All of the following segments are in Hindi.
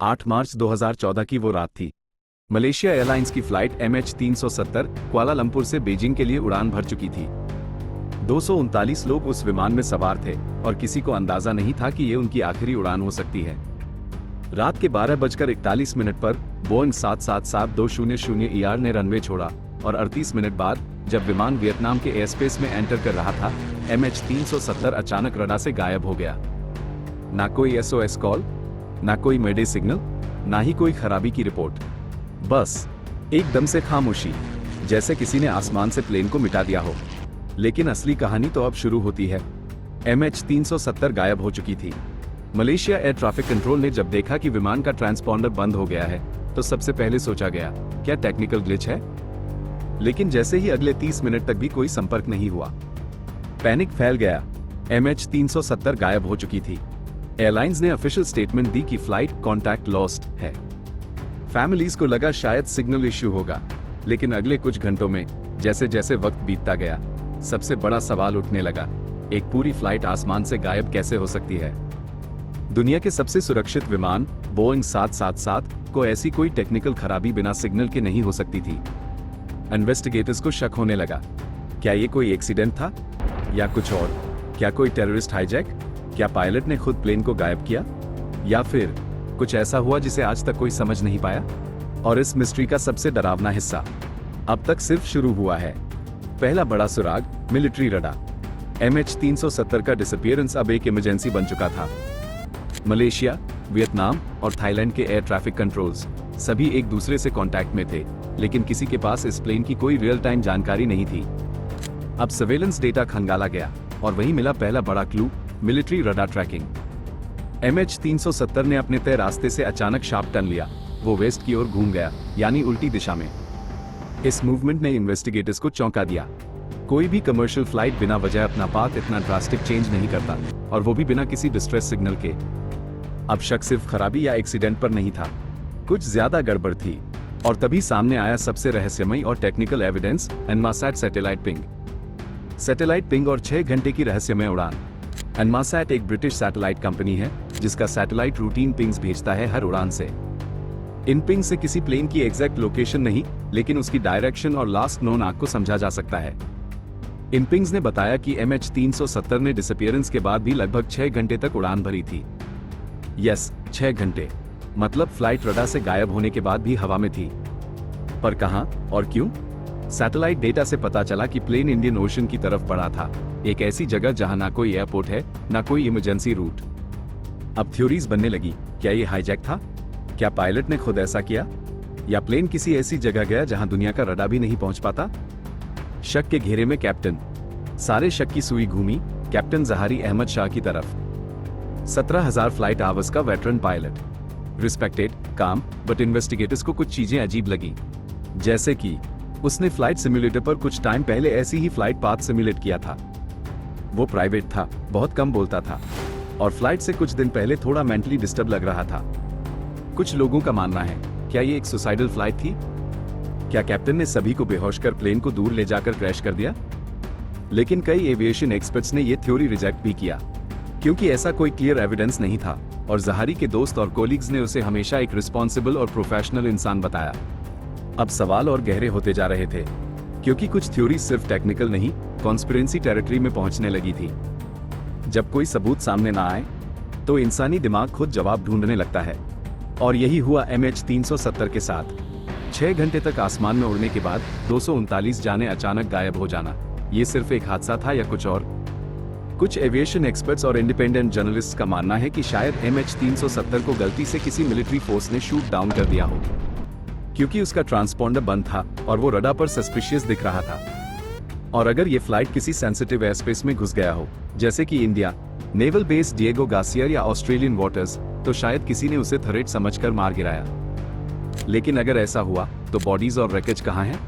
8 मार्च 2014 की वो रात थी। मलेशिया एयरलाइंस की फ्लाइट MH370 कुआलालंपुर से बीजिंग के लिए उड़ान भर चुकी थी। 239 लोग उस विमान में सवार थे और किसी को अंदाजा नहीं था कि ये उनकी आखिरी उड़ान हो सकती है। रात के 12:41 पर बोइंग 777-200 ER ने रनवे छोड़ा और 38 मिनट बाद जब विमान वियतनाम के एयरस्पेस में एंटर कर रहा था, MH370 अचानक रडार से गायब हो गया। ना कोई SOS कॉल, ना कोई मेडे सिग्नल, ना ही कोई खराबी की रिपोर्ट। बस एकदम से खामोशी, जैसे किसी ने आसमान से प्लेन को मिटा दिया हो। लेकिन असली कहानी तो अब शुरू होती है। MH370 गायब हो चुकी थी। मलेशिया एयर ट्रैफिक कंट्रोल ने जब देखा कि विमान का ट्रांसपॉन्डर बंद हो गया है, तो सबसे पहले सोचा गया, क्या टेक्निकल ग्लिच है? लेकिन जैसे ही अगले 30 मिनट तक भी कोई संपर्क नहीं हुआ, पैनिक फैल गया। MH370 गायब हो चुकी थी। एयरलाइंस ने ऑफिशियल स्टेटमेंट दी कि फ्लाइट कॉन्टैक्ट लॉस्ट है। फैमिलीज को लगा शायद सिग्नल इश्यू होगा, लेकिन अगले कुछ घंटों में जैसे जैसे वक्त बीतता गया, सबसे बड़ा सवाल उठने लगा, एक पूरी फ्लाइट आसमान से गायब कैसे हो सकती है? दुनिया के सबसे सुरक्षित विमान बोइंग 777 को ऐसी कोई टेक्निकल खराबी बिना सिग्नल के नहीं हो सकती थी। इन्वेस्टिगेटर्स को शक होने लगा, क्या ये कोई एक्सीडेंट था या कुछ और? क्या कोई टेररिस्ट हाईजैक? क्या पायलट ने खुद प्लेन को गायब किया? या फिर कुछ ऐसा हुआ जिसे आज तक कोई समझ नहीं पाया? और इस मिस्ट्री का सबसे डरावना हिस्सा अब तक सिर्फ शुरू हुआ है। पहला बड़ा सुराग, मिलिट्री रडार। MH370 का डिसअपीयरेंस अब एक इमरजेंसी बन चुका था। मलेशिया, वियतनाम और थाईलैंड के एयर ट्रैफिक कंट्रोल्स सभी एक दूसरे से कांटेक्ट में थे, लेकिन किसी के पास इस प्लेन की कोई रियल टाइम जानकारी नहीं थी। अब सर्वेलेंस डेटा खंगाला गया और वहीं मिला पहला बड़ा clue, military radar trekking. MH370 ने अपने तय रास्ते से अचानक शार्प टर्न लिया। वो वेस्ट की ओर घूम गया, यानी उल्टी दिशा में। इस मूवमेंट ने इन्वेस्टिगेटर्स को चौंका दिया। कोई भी कमर्शियल फ्लाइट बिना वजह अपना पाथ इतना ड्रास्टिक चेंज नहीं करता, और वो भी बिना किसी डिस्ट्रेस सिग्नल के। अब शक सिर्फ खराबी या एक्सीडेंट पर नहीं था, कुछ ज्यादा गड़बड़ थी। और तभी सामने आया सबसे रहस्यमयी और technical evidence, Inmarsat satellite ping. Satellite ping और 6 घंटे की रहस्यमय उड़ान। इनमासैट एक ब्रिटिश सैटेलाइट कंपनी है जिसका सैटेलाइट रूटीन पिंग्स भेजता है हर उड़ान से। इन पिंग से किसी प्लेन की एग्जैक्ट लोकेशन नहीं, लेकिन उसकी डायरेक्शन और लास्ट नोन आर्क को समझा जा सकता है। इन पिंग्स ने बताया कि MH370 ने डिसअपीयरेंस के बाद भी लगभग 6 घंटे तक उड़ान भरी थी। यस, 6 घंटे, मतलब फ्लाइट रडार से गायब होने के बाद भी हवा में थी। पर कहां और क्यों? सैटेलाइट डेटा से पता चला कि प्लेन इंडियन ओशन की तरफ बढ़ा था, एक ऐसी जगह जहां ना कोई एयरपोर्ट है, ना कोई इमरजेंसी रूट। अब थ्योरीज बनने लगी, क्या ये हाईजैक था? क्या पायलट ने खुद ऐसा किया? या प्लेन किसी ऐसी जगह गया जहां दुनिया का रडार भी नहीं पहुंच पाता? शक के घेरे में कैप्टन। सारे शक की सुई घूमी कैप्टन जहारी अहमद शाह की तरफ। 17,000 फ्लाइट आवर्स का वेटरन पायलट, रिस्पेक्टेड, काम, बट इन्वेस्टिगेटर्स को कुछ चीजें अजीब लगी। जैसे कि उसने फ्लाइट सिम्युलेटर पर कुछ टाइम पहले ऐसी ही फ्लाइट पाथ सिम्युलेट किया था। वो प्राइवेट था, बहुत कम बोलता था, और फ्लाइट से कुछ दिन पहले थोड़ा मेंटली डिस्टर्ब लग रहा था। कुछ लोगों का मानना है, क्या ये एक सुसाइडल फ्लाइट थी? क्या कैप्टन ने सभी को बेहोश कर प्लेन को दूर ले जाकर क्रैश कर दिया? लेकिन कई एविएशन एक्सपर्ट्स ने यह थ्योरी रिजेक्ट भी किया, क्योंकि ऐसा कोई क्लियर एविडेंस नहीं था, और जहारी के दोस्त और कोलीग्स ने उसे हमेशा एक रिस्पॉन्सिबल और प्रोफेशनल इंसान बताया। अब सवाल और गहरे होते जा रहे थे, क्योंकि कुछ थ्योरी सिर्फ टेक्निकल नहीं, कॉन्स्पिरेसी टेरिटरी में पहुंचने लगी थी। जब कोई सबूत सामने ना आए, तो इंसानी दिमाग खुद जवाब ढूंढने लगता है, और यही हुआ MH370 के साथ। 6 घंटे तक आसमान में उड़ने के बाद 239 जाने अचानक गायब हो जाना, ये सिर्फ एक हादसा था या कुछ और? कुछ एविएशन एक्सपर्ट्स और इंडिपेंडेंट जर्नलिस्ट का मानना है कि शायद MH370 को गलती से किसी मिलिट्री फोर्स ने शूट डाउन कर दिया हो, क्योंकि उसका ट्रांसपॉन्डर बंद था और वो रडार पर सस्पिशियस दिख रहा था। और अगर ये फ्लाइट किसी सेंसिटिव एयरस्पेस में घुस गया हो, जैसे कि India, naval base Diego Garcia या ऑस्ट्रेलियन वाटर्स, तो शायद किसी ने उसे थ्रेट समझकर मार गिराया। लेकिन अगर ऐसा हुआ, तो बॉडीज और रैकेज कहां हैं?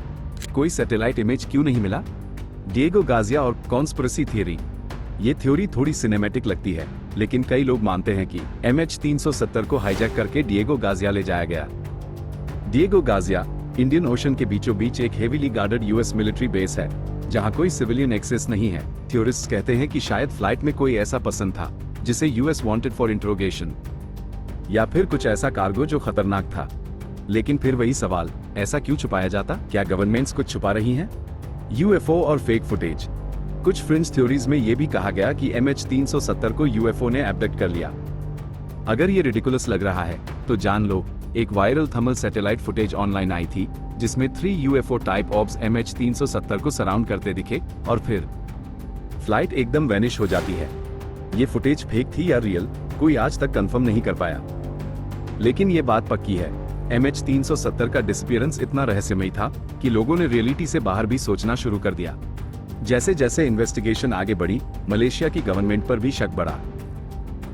कोई सैटेलाइट इमेज क्यों नहीं मिला? डिएगो गार्सिया और कॉन्स्पिरेसी थियरी। ये थ्योरी थोड़ी सिनेमैटिक लगती है, लेकिन कई लोग मानते हैं कि MH370 को हाईजैक करके डिएगो गार्सिया ले जाया गया। डिएगो गार्सिया इंडियन ओशन के बीचों बीच एक heavily guarded US military base है, जहां कोई सिविलियन एक्सेस नहीं है। थ्योरिस्ट्स कहते हैं कि शायद फ्लाइट में कोई ऐसा पर्सन था जिसे US वांटेड फॉर इंट्रोगेशन। या फिर कुछ ऐसा कार्गो जो खतरनाक था। लेकिन फिर वही सवाल, ऐसा क्यों छुपाया जाता? क्या गवर्नमेंट्स कुछ छुपा रही हैं? यूएफओ और फेक फुटेज। कुछ फ्रिंज थ्योरीज में यह भी कहा गया कि MH370 को यूएफओ ने एब्डक्ट कर लिया। अगर ये रिडिकुलस लग रहा है तो जान लो, एक viral thermal satellite footage online आई थी जिसमें 3 यूएफओ टाइप ऑब्स MH370 को सराउंड करते दिखे और फिर फ्लाइट एकदम वैनिश हो जाती है। ये फुटेज फेक थी या रियल, कोई आज तक कंफर्म नहीं कर पाया। लेकिन ये बात पक्की है, MH370 का डिसअपीयरेंस इतना रहस्यमयी था कि लोगों ने रियलिटी से बाहर भी सोचना शुरू कर दिया। जैसे जैसे इन्वेस्टिगेशन आगे बढ़ी, मलेशिया की गवर्नमेंट पर भी शक बढ़ा,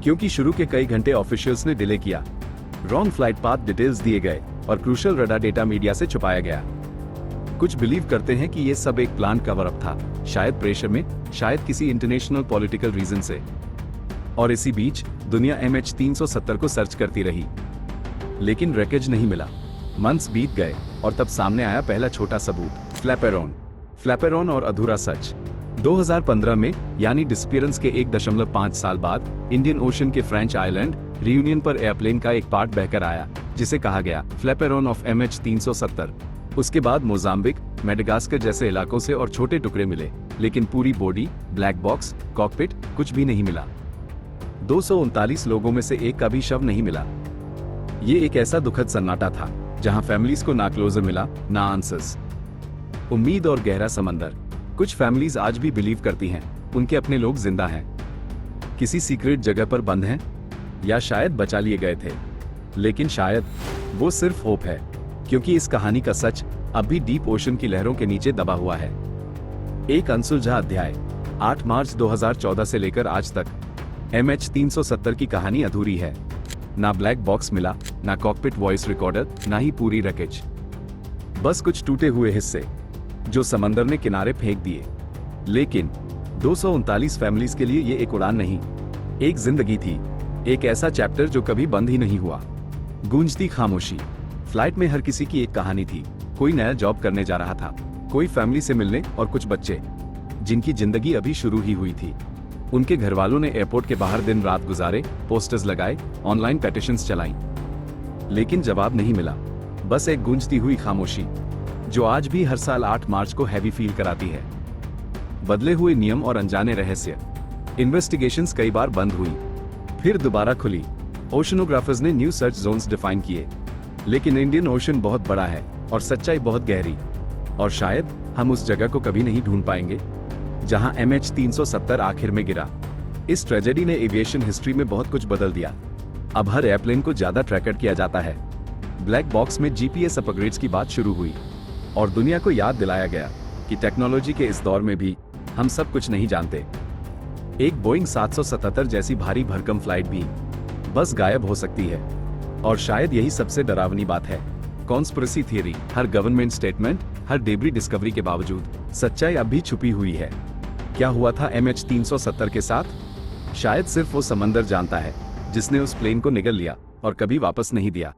क्योंकि शुरू के कई घंटे ऑफिशियल्स ने डिले किया, रॉन्ग फ्लाइट पाथ डिटेल्स दिए गए और क्रूशियल रडार डेटा मीडिया से छुपाया गया। कुछ बिलीव करते हैं कि ये सब एक प्लान कवर अप था, शायद प्रेशर में, शायद किसी इंटरनेशनल पॉलिटिकल रीजन से। और इसी बीच दुनिया MH370 को सर्च करती रही, लेकिन रैकेज नहीं मिला। मंथ्स बीत गए और तब सामने आया पहला छोटा सबूत, फ्लैपेरॉन और अधूरा सच। 2015 में, यानी डिसअपीयरेंस के 1.5 साल बाद, इंडियन ओशन के फ्रेंच आइलैंड रियूनियन पर एयरप्लेन का एक पार्ट बहकर आया जिसे कहा गया फ्लैपेरॉन ऑफ MH370। उसके बाद मोजाम्बिक, मेडागास्कर जैसे इलाकों से और छोटे टुकड़े मिले, लेकिन पूरी बॉडी, ब्लैक बॉक्स, कॉकपिट, कुछ भी नहीं मिला। 239 लोगों में से एक का भी शव नहीं मिला। ये एक ऐसा दुखद सन्नाटा था जहां फैमिलीज को ना क्लोजर मिला, ना आंसर्स। उम्मीद और गहरा समंदर। कुछ फैमिलीज आज भी बिलीव करती हैं उनके अपने लोग जिंदा हैं, किसी सीक्रेट जगह पर बंद हैं, या शायद बचा लिए गए थे। लेकिन शायद वो सिर्फ होप है, क्योंकि इस कहानी का सच अब भी डीप ओशन की लहरों के नीचे दबा हुआ है। एक अनसुलझा अध्याय। 8 मार्च 2014 से लेकर आज तक MH370 की कहानी अधूरी है। ना ब्लैक बॉक्स मिला, ना कॉकपिट वॉइस रिकॉर्डर, ना ही पूरी रैकेज। बस कुछ टूटे हुए हिस्से जो समंदर ने किनारे फेंक दिए। लेकिन 239 फैमिलीज के लिए ये एक उड़ान नहीं, एक जिंदगी थी, एक ऐसा चैप्टर जो कभी बंद ही नहीं हुआ। गूंजती खामोशी। फ्लाइट में हर किसी की एक कहानी थी। कोई नया जॉब करने जा रहा था, कोई फैमिली से मिलने, और कुछ बच्चे जिनकी जिंदगी अभी शुरू ही हुई थी। उनके घर वालों ने एयरपोर्ट के बाहर दिन रात गुजारे, पोस्टर्स लगाए, ऑनलाइन पेटिशंस चलाई, लेकिन जवाब नहीं मिला। बस एक गूंजती हुई खामोशी जो आज भी हर साल 8 मार्च को हैवी फील कराती है। बदले हुए नियम और अनजाने रहस्य। इन्वेस्टिगेशंस कई बार बंद हुई, फिर दोबारा खुली। ओशनोग्राफर्स ने न्यू सर्च जोन्स डिफाइन किए, लेकिन इंडियन ओशन बहुत बड़ा है और सच्चाई बहुत गहरी। और शायद हम उस जगह को कभी नहीं ढूंढ पाएंगे जहां MH370 आखिर में गिरा। इस ट्रेजेडी ने एविएशन हिस्ट्री में बहुत कुछ बदल दिया। अब हर एयरप्लेन को ज्यादा ट्रैक किया जाता है। ब्लैक बॉक्स में GPS अपग्रेड्स की बात शुरू हुई और दुनिया को याद दिलाया गया कि टेक्नोलॉजी के इस दौर में भी हम सब कुछ नहीं जानते। एक बोइंग 777 जैसी भारी भरकम फ्लाइट भी बस गायब हो सकती है। और शायद यही सबसे डरावनी बात है। Conspiracy theory. हर गवर्नमेंट स्टेटमेंट, हर डेब्री डिस्कवरी के बावजूद सच्चाई अब भी छुपी हुई है। क्या हुआ था MH370 के साथ? शायद सिर्फ वो समंदर जानता है जिसने उस प्लेन को निगल लिया और कभी वापस नहीं दिया।